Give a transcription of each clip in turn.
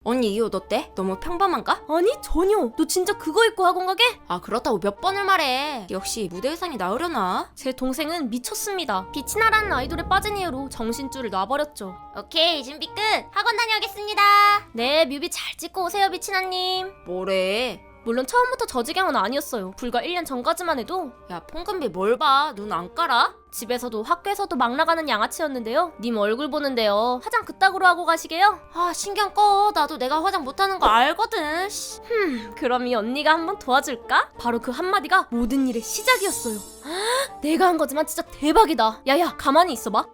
언니 이 옷 어때? 너무 평범한가? 아니 전혀. 너 진짜 그거 입고 학원 가게? 아 그렇다고 몇 번을 말해. 역시 무대 의상이 나으려나? 제 동생은 미쳤습니다. 빛이나라는 아이돌에 빠진 이후로 정신줄을 놔버렸죠. 오케이 준비 끝! 학원 다녀오겠습니다. 네, 뮤비 잘 찍고 오세요, 빛이나님. 뭐래? 물론 처음부터 저 지경은 아니었어요. 불과 1년 전까지만 해도 야 폰금비 뭘 봐? 눈 안 깔아? 집에서도 학교에서도 막 나가는 양아치였는데요. 님 얼굴 보는데요. 화장 그따구로 하고 가시게요? 아 신경 꺼. 나도 내가 화장 못하는 거 알거든. 그럼 이 언니가 한번 도와줄까? 바로 그 한마디가 모든 일의 시작이었어요. 내가 한 거지만 진짜 대박이다. 야야 가만히 있어봐.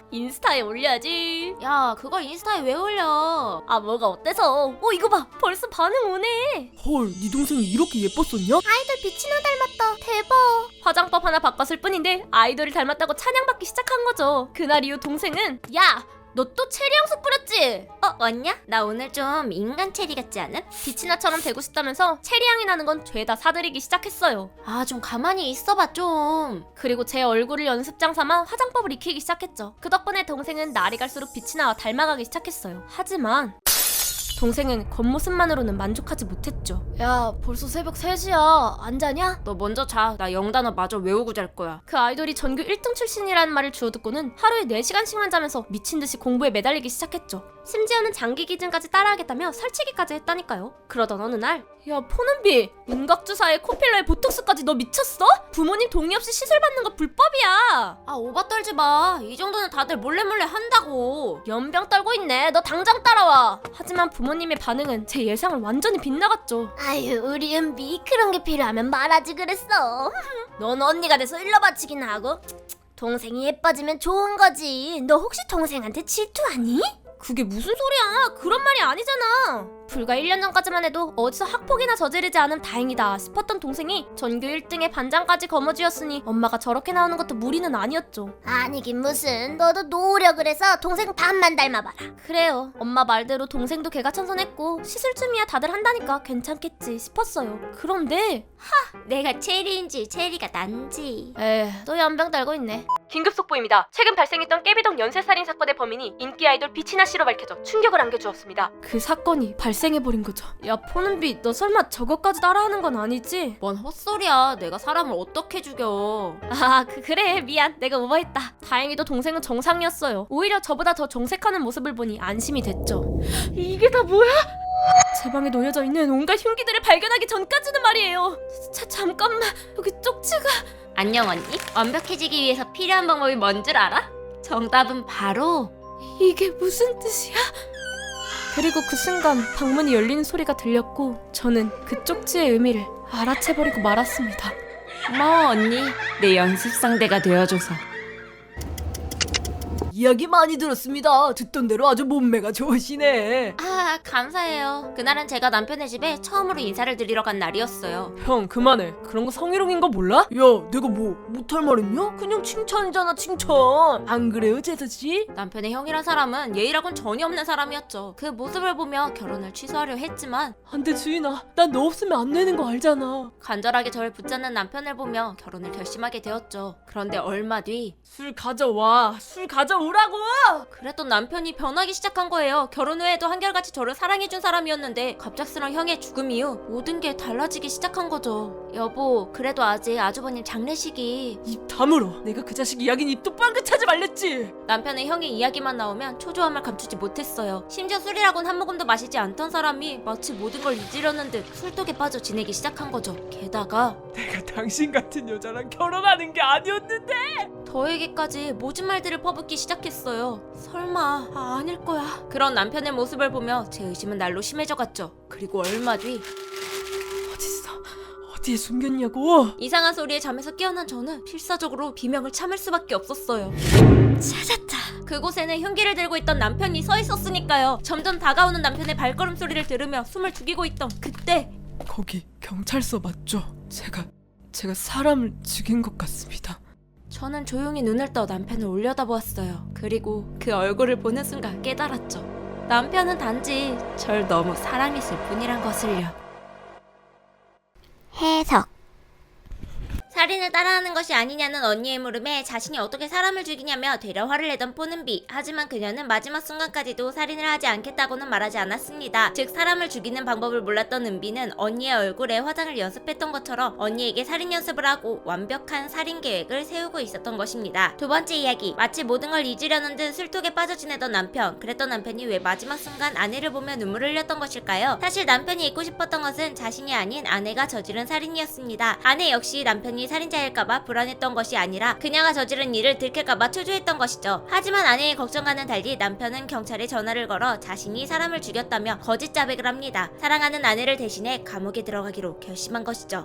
인스타에 올려야지. 야 그걸 인스타에 왜 올려? 아 뭐가 어때서? 이거 봐 벌써 반응 오네. 헐, 네 동생이 이렇게 예뻤었냐? 아이돌 빛이나 닮았다. 대박. 화장법 하나 바꿨을 뿐인데 아이돌을 닮았다고 찬양받기 시작한 거죠. 그날 이후 동생은 야! 너 또 체리 향수 뿌렸지? 왔냐? 나 오늘 좀 인간 체리 같지 않음? 빛이나처럼 되고 싶다면서 체리 향이 나는 건 죄다 사들이기 시작했어요. 아 좀 가만히 있어봐 좀. 그리고 제 얼굴을 연습장 삼아 화장법을 익히기 시작했죠. 그 덕분에 동생은 날이 갈수록 빛이나와 닮아가기 시작했어요. 하지만 동생은 겉모습만으로는 만족하지 못했죠. 야 벌써 새벽 3시야. 안 자냐? 너 먼저 자. 나 영단어 마저 외우고 잘 거야. 그 아이돌이 전교 1등 출신이라는 말을 주워듣고는 하루에 4시간씩만 자면서 미친듯이 공부에 매달리기 시작했죠. 심지어는 장기 기준까지 따라하겠다며 설치기까지 했다니까요. 그러던 어느 날 야 포는비! 윤곽주사에 코필러에 보톡스까지 너 미쳤어? 부모님 동의 없이 시술 받는 거 불법이야. 아 오바 떨지 마. 이 정도는 다들 몰래 한다고. 연병 떨고 있네. 너 당장 따라와. 하지만 부모님의 반응은 제 예상을 완전히 빗나갔죠. 아유 우리 은비 그런 게 필요하면 말하지 그랬어. 넌 언니가 돼서 일러 바치기나 하고 동생이 예뻐지면 좋은 거지. 너 혹시 동생한테 질투하니? 그게 무슨 소리야. 그런 말이 아니잖아. 불과 1년 전까지만 해도 어디서 학폭이나 저지르지 않음 다행이다 싶었던 동생이 전교 1등의 반장까지 거머쥐었으니 엄마가 저렇게 나오는 것도 무리는 아니었죠. 아니긴 무슨. 너도 노력을 해서 동생 반만 닮아봐라. 그래요. 엄마 말대로 동생도 개가천선했고 시술쯤이야 다들 한다니까 괜찮겠지 싶었어요. 그런데 내가 체리인지 체리가 난지. 또 연병 달고 있네. 긴급 속보입니다. 최근 발생했던 깨비동 연쇄살인 사건의 범인이 인기 아이돌 빛이나 씨로 밝혀져 충격을 안겨주었습니다. 그 사건이 발생해버린 거죠. 야 포는비 너 설마 저것까지 따라하는 건 아니지? 뭔 헛소리야. 내가 사람을 어떻게 죽여. 그래 미안 내가 오버했다. 다행히도 동생은 정상이었어요. 오히려 저보다 더 정색하는 모습을 보니 안심이 됐죠. 이게 다 뭐야? 제 방에 놓여져 있는 온갖 흉기들을 발견하기 전까지는 말이에요. 잠깐만 여기 쪽지가. 안녕 언니. 완벽해지기 위해서 필요한 방법이 뭔 줄 알아? 정답은 바로 이게 무슨 뜻이야? 그리고 그 순간 방문이 열리는 소리가 들렸고 저는 그 쪽지의 의미를 알아채버리고 말았습니다. 고마워 언니. 내 연습 상대가 되어줘서. 이야기 많이 들었습니다. 듣던 대로 아주 몸매가 좋으시네. 아 감사해요. 그날은 제가 남편의 집에 처음으로 인사를 드리러 간 날이었어요. 형 그만해. 그런 거 성희롱인 거 몰라? 야 내가 뭐 못할 말 했냐? 그냥 칭찬이잖아 칭찬. 안 그래요 제서씨? 남편의 형이란 사람은 예의라곤 전혀 없는 사람이었죠. 그 모습을 보며 결혼을 취소하려 했지만 안돼 주인아. 난 너 없으면 안 되는 거 알잖아. 간절하게 저를 붙잡는 남편을 보며 결혼을 결심하게 되었죠. 그런데 얼마 뒤 술 가져와. 술 가져오라고. 그랬던 남편이 변하기 시작한 거예요. 결혼 후에도 한결같이 저를 사랑해준 사람이었는데 갑작스런 형의 죽음 이후 모든 게 달라지기 시작한 거죠. 여보 그래도 아직 아주버님 장례식이. 입 다물어. 내가 그 자식 이야기는 입도 빵긋하지 말랬지. 남편의 형의 이야기만 나오면 초조함을 감추지 못했어요. 심지어 술이라곤 한 모금도 마시지 않던 사람이 마치 모든 걸 잊으려는 듯 술독에 빠져 지내기 시작한 거죠. 게다가 내가 당신 같은 여자랑 결혼하는 게 아니었는데. 저에게까지 모진 말들을 퍼붓기 시작했어요. 설마 아닐 거야. 그런 남편의 모습을 보며 제 의심은 날로 심해져갔죠. 그리고 얼마 뒤 어딨어? 어디에 숨겼냐고? 이상한 소리에 잠에서 깨어난 저는 필사적으로 비명을 참을 수밖에 없었어요. 찾았다. 그곳에는 흉기를 들고 있던 남편이 서 있었으니까요. 점점 다가오는 남편의 발걸음 소리를 들으며 숨을 죽이고 있던 그때 거기 경찰서 맞죠? 제가 사람을 죽인 것 같습니다. 저는 조용히 눈을 떠 남편을 올려다보았어요. 그리고 그 얼굴을 보는 순간 깨달았죠. 남편은 단지 절 너무 사랑했을 뿐이란 것을요. 해석. 살인을 따라하는 것이 아니냐는 언니의 물음에 자신이 어떻게 사람을 죽이냐며 되려 화를 내던 포는비. 하지만 그녀는 마지막 순간까지도 살인을 하지 않겠다고는 말하지 않았습니다. 즉 사람을 죽이는 방법을 몰랐던 은비는 언니의 얼굴에 화장을 연습했던 것처럼 언니에게 살인 연습을 하고 완벽한 살인 계획을 세우고 있었던 것입니다. 두 번째 이야기. 마치 모든 걸 잊으려는 듯 술독에 빠져 지내던 남편. 그랬던 남편이 왜 마지막 순간 아내를 보며 눈물을 흘렸던 것일까요? 사실 남편이 잊고 싶었던 것은 자신이 아닌 아내가 저지른 살인이었습니다. 아내 역시 남편이 살인자일까봐 불안했던 것이 아니라 그녀가 저지른 일을 들킬까봐 초조했던 것이죠. 하지만 아내의 걱정과는 달리 남편은 경찰에 전화를 걸어 자신이 사람을 죽였다며 거짓 자백을 합니다. 사랑하는 아내를 대신해 감옥에 들어가기로 결심한 것이죠.